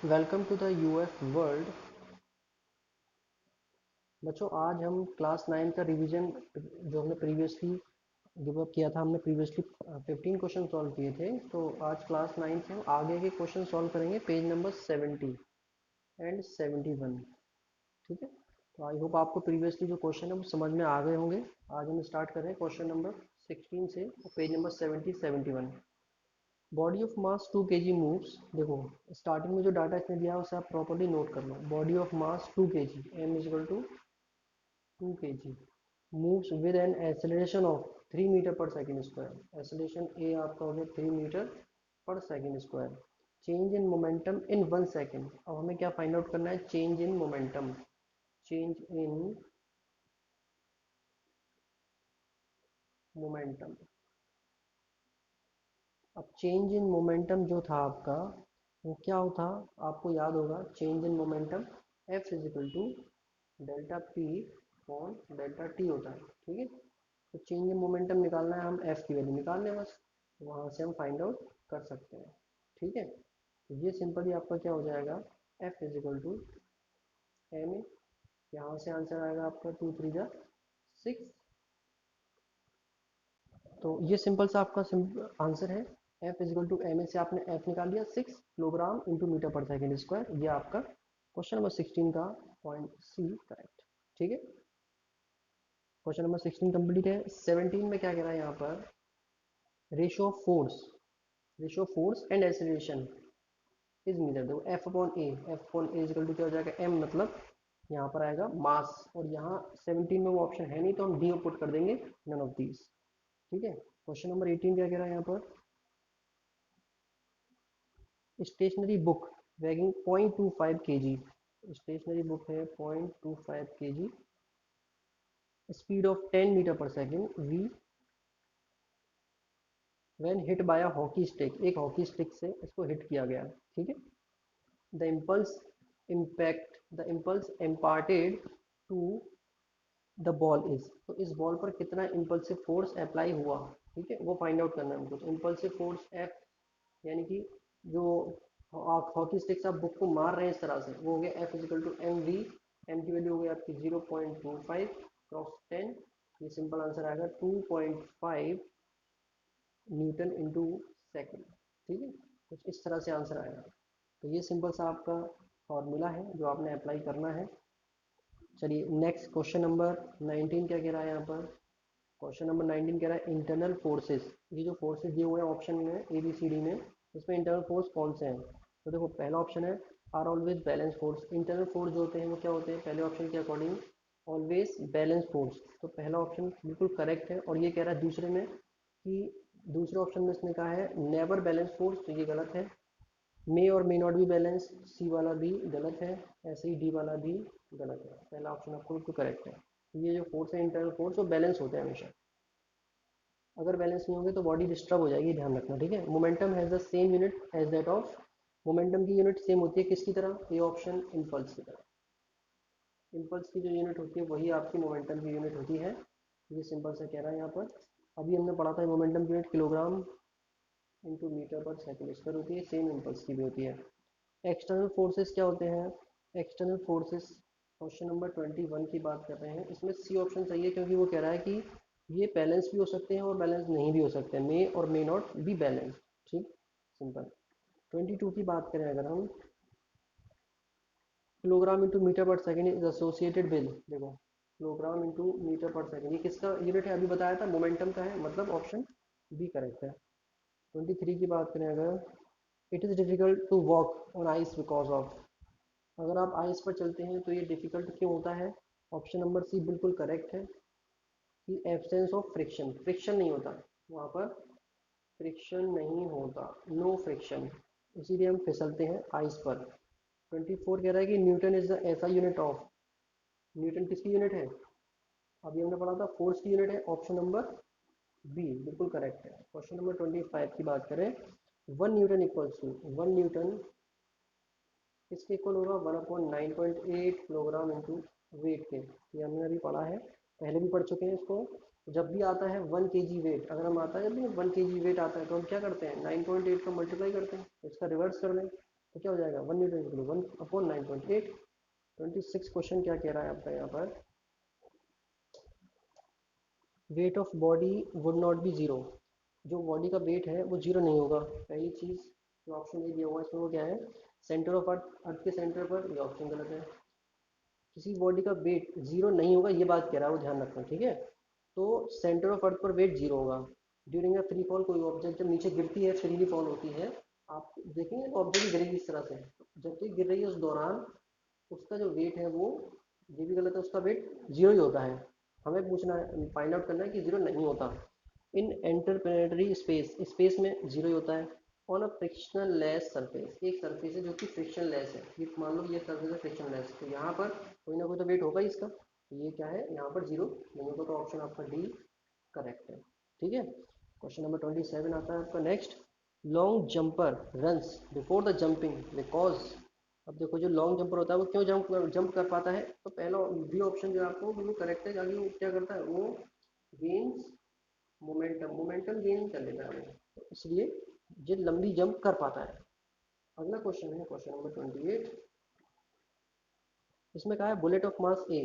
Welcome to the UF world. बच्चों, आज हम क्लास 9 का रिवीजन जो हमने प्रीवियसली गिव अप किया था, हमने प्रीवियसली 15 क्वेश्चन सॉल्व किए थे। तो आज क्लास 9 से हम आगे के क्वेश्चन सॉल्व करेंगे, पेज नंबर 70 एंड 71। ठीक है, तो आई होप आपको प्रीवियसली जो क्वेश्चन है वो समझ में आ गए होंगे। आज हम स्टार्ट कर रहे हैं क्वेश्चन नंबर 16 से, page number 70 71। Body of mass 2 kg moves. देखो, स्टार्टिंग में जो डाटा इसने दिया है उसे आप प्रॉपर्ली नोट कर लो। Body of mass 2 kg, m is equal to 2 kg, moves with an acceleration of 3 metre per second square. Acceleration a आपका हो गया 3 metre per second square. Change in momentum in 1 second. अब हमें क्या find out करना है? Change in momentum. Change in momentum. अब change in momentum जो था आपका, वो क्या होता? आपको याद होगा, change in momentum f is equal to delta P upon delta T होता है। ठीक है, तो चेंज इन मोमेंटम निकालना है, हम f की वैल्यू निकाल लें बस, वहाँ से हम फाइंड आउट कर सकते हैं। ठीक है, तो ये सिंपली आपका क्या हो जाएगा? f is equal to M A, यहाँ से आंसर आएगा आपका 2 3 जा 6। तो ये सिंपल सा आपका आंसर है। f is equal to M A से आपने f निकाल लिया 6 kilogram into metre per second square. ये आपका क्वेश्चन नंबर 16 का पॉइंट सी करेक्ट। ठीक है, क्वेश्चन नंबर 16 कंप्लीट है। 17 में क्या कह रहा है यहाँ पर? Ratio of force, ratio of force and acceleration is metre. देखो F upon A, F upon A is equal to क्या हो जाएगा? एम, मतलब यहाँ पर आएगा मास, और यहाँ 17 में वो ऑप्शन है नहीं, तो हम डी पुट कर देंगे, नन ऑफ दीज। ठीक है, क्वेश्चन नंबर 18 क्या कह रहा है यहाँ पर? Stationary book weighing 0.25 kg। Stationary book है 0.25 kg, speed of 10 metre per second v, when hit by a hockey stick. एक हॉकी स्टिक से इसको हिट किया गया। ठीक है, the impulse impact, the impulse imparted to the ball is. तो इस बॉल पर कितना इम्पल्सिव फोर्स अप्लाई हुआ? ठीक है, वो फाइंड आउट करना है हमको। तो इम्पल्सिव फोर्स एफ, यानी कि जो आप हॉकी स्टिक से आप बुक को मार रहे हैं इस तरह से, वो हो गया F is equal to M V. M की वैल्यू हो गई आपकी 0.25 क्रॉस 10। ये सिंपल आंसर आएगा 2.5 न्यूटन इंटू सेकेंड। ठीक है, कुछ इस तरह से आंसर आएगा। तो ये सिंपल सा आपका फॉर्मूला है जो आपने अप्लाई करना है। चलिए नेक्स्ट, क्वेश्चन नंबर 19 क्या कह रहा है यहाँ पर? क्वेश्चन नंबर 19 कह रहा है इंटरनल फोर्सेस। ये जो फोर्सेस दिए हुए हैं ऑप्शन में ए बी सी डी में, इसमें इंटरनल फोर्स कौन से हैं? तो देखो, पहला ऑप्शन है are always balance force. Internal force जो होते हैं वो क्या होते हैं? पहले ऑप्शन के अकॉर्डिंग ऑलवेज बैलेंस फोर्स, तो पहला ऑप्शन बिल्कुल करेक्ट है। और ये कह रहा है दूसरे में कि दूसरे ऑप्शन में इसने कहा है नेवर बैलेंस फोर्स, तो ये गलत है। मे और मे नॉट बी बैलेंस, सी वाला भी गलत है। ऐसे ही डी वाला भी गलत है। पहला ऑप्शन आपको बिल्कुल करेक्ट है। ये जो फोर्स है इंटरनल फोर्स, वो बैलेंस होते हैं हमेशा। अगर बैलेंस नहीं होंगे तो बॉडी डिस्टर्ब हो जाएगी, ध्यान रखना। ठीक है, momentum has the same unit as that of, momentum की यूनिट सेम होती है किसकी तरह? ये ऑप्शन इम्पल्स की तरह। इम्पल्स की जो यूनिट होती है वही आपकी मोमेंटम की यूनिट होती है। ये सिंपल से कह रहा है यहाँ पर। अभी हमने पढ़ा था मोमेंटम की unit kilogram into metre per second square होती है, सेम इम्पल्स की भी होती है। एक्सटर्नल फोर्सेस क्या होते हैं? एक्सटर्नल फोर्सेस, क्वेश्चन नंबर 21 की बात कर रहे हैं। इसमें सी ऑप्शन सही है, क्योंकि वो कह रहा है कि ये बैलेंस भी हो सकते हैं और बैलेंस नहीं भी हो सकते हैं, मे और मे नॉट बी बैलेंस। ठीक, सिंपल। 22 की बात करें अगर हम, kilogram into metre per second is associated with. देखो, kilogram into metre per second ये किसका यूनिट है? अभी बताया था मोमेंटम का है, मतलब ऑप्शन बी करेक्ट है। 23 की बात करें अगर, it is difficult to walk on ice because of. अगर आप आइस पर चलते हैं तो ये डिफिकल्ट क्यों होता है? ऑप्शन नंबर सी बिल्कुल करेक्ट है, कि एब्सेंस ऑफ फ्रिक्शन। फ्रिक्शन नहीं होता वहाँ पर, फ्रिक्शन नहीं होता, नो फ्रिक्शन, इसीलिए हम फिसलते हैं आइस पर। 24 कह रहा है कि न्यूटन इज द ऐसा यूनिट ऑफ। न्यूटन किसकी यूनिट है? अभी हमने पढ़ा था फोर्स की यूनिट है, ऑप्शन नंबर बी बिल्कुल करेक्ट है। क्वेश्चन नंबर 25 की बात करें, 1 न्यूटन इक्वल्स टू, 1 न्यूटन किसके इक्वल होगा? 1/9.8 किलोग्राम इंटू वेट के। ये हमने अभी पढ़ा है, पहले भी पढ़ चुके हैं इसको। जब भी आता है 1 kg वेट, अगर हम आता है जब भी 1 kg वेट आता है तो हम क्या करते हैं? 9.8 का मल्टीप्लाई करते हैं, इसका रिवर्स कर दें, तो क्या हो जाएगा 1 न्यूटन इक्वल टू 1/9.8। 26 क्वेश्चन क्या कह रहा है आपका यहाँ पर, weight of body would not be zero, जो बॉडी का वेट है वो जीरो नहीं होगा। पहली चीज़ जो ऑप्शन ए दिया हुआ है इसमें वो क्या है, सेंटर ऑफ अर्थ, अर्थ के सेंटर पर, ये ऑप्शन गलत है। किसी बॉडी का वेट जीरो नहीं होगा ये बात कह रहा है वो, ध्यान रखना, ठीक है। तो सेंटर ऑफ अर्थ पर वेट जीरो होगा। ड्यूरिंग अ फ्री फॉल, कोई ऑब्जेक्ट जब नीचे गिरती है, फ्रीली फॉल होती है, आप देखेंगे ऑब्जेक्ट गिरेगी इस तरह से, जब तक गिर रही है उस दौरान उसका जो वेट है वो, ये भी गलत है, उसका वेट जीरो ही होता है। हमें पूछना है, फाइंड आउट करना है कि जीरो नहीं होता। इन इंटरप्लेनेटरी स्पेस, स्पेस में जीरो ही होता है। On a frictional less surface, एक सरफेस है जो कि फ्रिक्शन लेस है, ये मान लो ये सरफेस है फ्रिक्शन लेस, तो यहाँ पर कोई ना कोई तो वेट होगा ही इसका, तो ये क्या है यहाँ पर जीरो नहीं होगा, तो ऑप्शन आपका डी करेक्ट है, ठीक है। क्वेश्चन नंबर 27 आता है आपका next, long jumper runs before the jumping because, अब देखो जो लॉन्ग जंपर होता है वो क्यों जंप कर पाता है, तो पहला बी ऑप्शन जो है आपको बिल्कुल करेक्ट है, आगे वो क्या करता है, वो गेन्स मोमेंटम, मोमेंटम गेन कर लेता है वो, तो इसलिए ये लंबी जंप कर पाता है। अगला क्वेश्चन है क्वेश्चन नंबर 28, इसमें कहा है बुलेट ऑफ मास ए,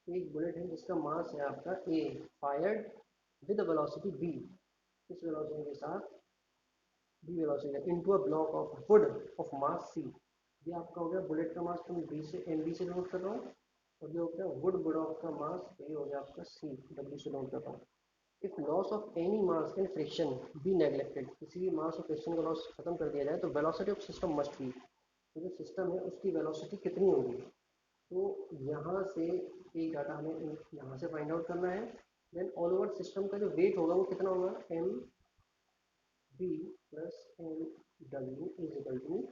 एक बुलेट है जिसका मास है आपका A, fired with velocity B, इस वेलोसिटी के साथ B velocity into a block of wood of mass C, ये आपका हो गया बुलेट का मास, तुम बी से एम बी से नोट कर रहा हूँ, और ये हो गया वुड ब्लॉक का मास, ये हो गया आपका सी, डब्ल्यू से नोट कर रहा हूँ। If loss of any mass in friction be neglected, किसी भी मास और फ्रिक्शन का लॉस खत्म कर दिया जाए तो velocity of system must be, तो जो सिस्टम है उसकी वेलोसिटी कितनी होगी, तो यहाँ से एक डाटा हमें यहाँ से फाइंड आउट करना है। देन ऑल ओवर सिस्टम का जो वेट होगा वो कितना होगा, M B plus M W is equal to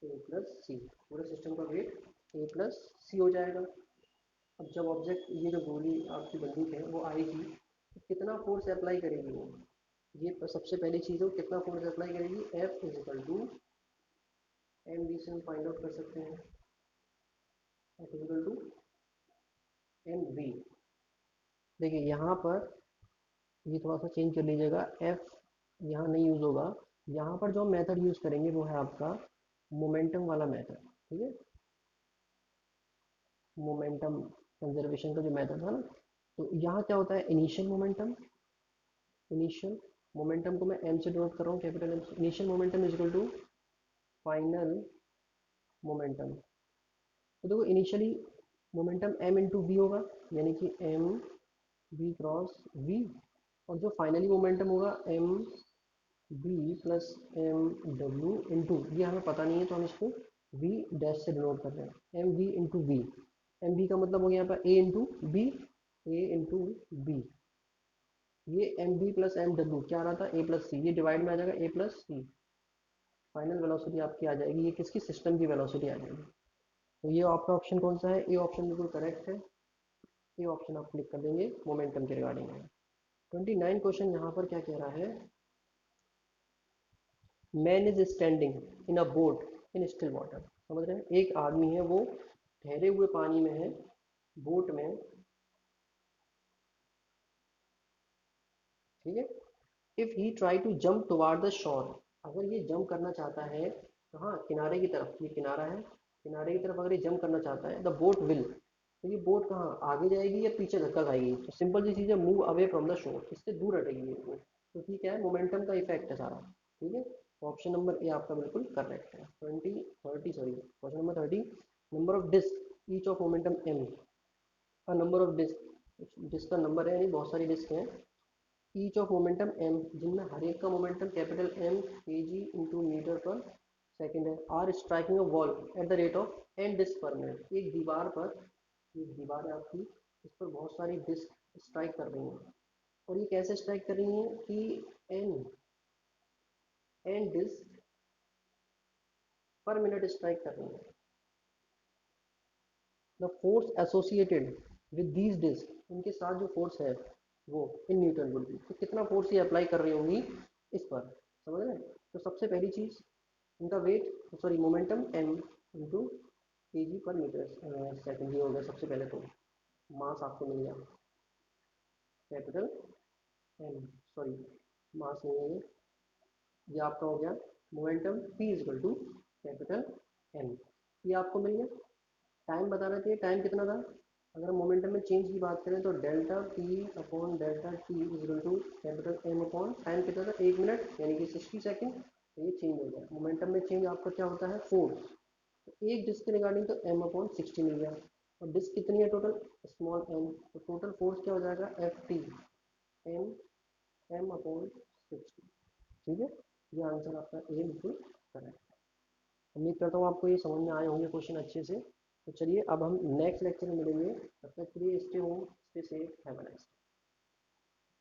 A plus C, पूरे सिस्टम का वेट ए प्लस सी हो जाएगा। अब जब ऑब्जेक्ट, ये जो गोली आपकी बंदूक है वो आएगी तो कितना फोर्स अप्लाई करेगी वो, ये सबसे पहली चीज़ है, कितना फोर्स अप्लाई करेगी, F is equal to M B से हम फाइंड आउट कर सकते हैं, F is equal to M B. देखिए यहाँ पर ये थोड़ा सा चेंज कर लीजिएगा, एफ यहाँ नहीं यूज़ होगा, यहाँ पर जो हम मेथड यूज़ करेंगे वो है आपका मोमेंटम वाला मेथड, ठीक है, मोमेंटम कंजर्वेशन का जो मेथड था ना, तो यहाँ क्या होता है, इनिशियल मोमेंटम, इनिशियल मोमेंटम को मैं एम से डिनोट कर रहा हूँ, capital M, initial momentum is equal to final momentum. तो देखो initially momentum M into V होगा, यानी कि एम बी क्रॉस वी, और जो फाइनली मोमेंटम होगा M B plus M W into, ये हमें पता नहीं है तो हम इसको वी डैश से डिनोट कर रहे हैं, M V into V, M B का मतलब हो गया यहाँ पर A into B, A into B, ये M B plus M W क्या आ रहा था, ए प्लस सी, ये डिवाइड में आ जाएगा ए प्लस सी, फाइनल वेलोसिटी आपकी आ जाएगी, ये किसकी, सिस्टम की वेलोसिटी आ जाएगी। तो ये आपका ऑप्शन कौन सा है, ए ऑप्शन बिल्कुल करेक्ट है, ये ऑप्शन आप क्लिक कर देंगे मोमेंटम के रिगार्डिंग में। 29 क्वेश्चन यहाँ पर क्या कह रहा है, man is standing in a boat in still water, समझ रहे हैं, एक आदमी है वो ठहरे हुए पानी में है, बोट में, ठीक है। If he try to jump toward the shore, अगर ये जंप करना चाहता है कहाँ, किनारे की तरफ, ये किनारा है, किनारे की तरफ अगर ये जंप करना चाहता है, द बोट विल, तो ये बोट कहाँ आगे जाएगी या पीछे धक्का खाएगी, तो सिंपल सी चीज़ है, move away from the shore, इससे दूर हटेगी ये बोट, क्योंकि क्या है, मोमेंटम का इफेक्ट है सारा, ठीक है। ऑप्शन नंबर ए आपका बिल्कुल करेक्ट है। 30 number of disc each of momentum M, का नंबर ऑफ डिस्क, डिस्क का नंबर है, यानी बहुत सारी डिस्क हैं, ईच ऑफ मोमेंटम एम, जिनमें हर एक का momentum capital M K G into metre per second है, are striking a wall at the rate of N disc per minute, एक दीवार पर, एक दीवार है आपकी, इस पर बहुत सारी डिस्क स्ट्राइक कर रही हैं, और ये कैसे स्ट्राइक कर रही हैं कि N N disc per minute strike कर रही हैं, the force associated with these disc, इनके साथ जो फोर्स है वो इन न्यूटन वुड बी, तो कितना फोर्स ये अप्लाई कर रही होंगी इस पर, समझ रहे हैं। तो सबसे पहली चीज़ इनका weight, sorry momentum M into K G पर मीटर सेकेंड, ये हो गया सबसे पहले, तो मास आपको मिल गया कैपिटल एम, सॉरी मास नहीं है ये आपका हो गया momentum p is equal to capital M। ये आपको मिल गया। टाइम बताना चाहिए, टाइम कितना था। अगर मोमेंटम में चेंज की बात करें तो delta P upon delta T is equal to capital M upon time कितना था 1 मिनट यानी कि 60 सेकेंड। तो ये चेंज हो गया। मोमेंटम में चेंज आपका क्या होता है फोर्स। तो एक डिस्क के रिगार्डिंग तो एम अपॉन 60 मिल गया। और डिस्क कितनी है टोटल स्मॉल एम, तो टोटल फोर्स क्या हो जाएगा F T M M upon 60। ठीक है, ये आंसर आपका ए बिल्कुल करेक्ट। उम्मीद करता हूँ आपको ये समझ में आए होंगे क्वेश्चन अच्छे से। तो चलिए अब हम नेक्स्ट लेक्चर में मिलेंगे, तब तक के लिए stay home, stay safe, have a nice day.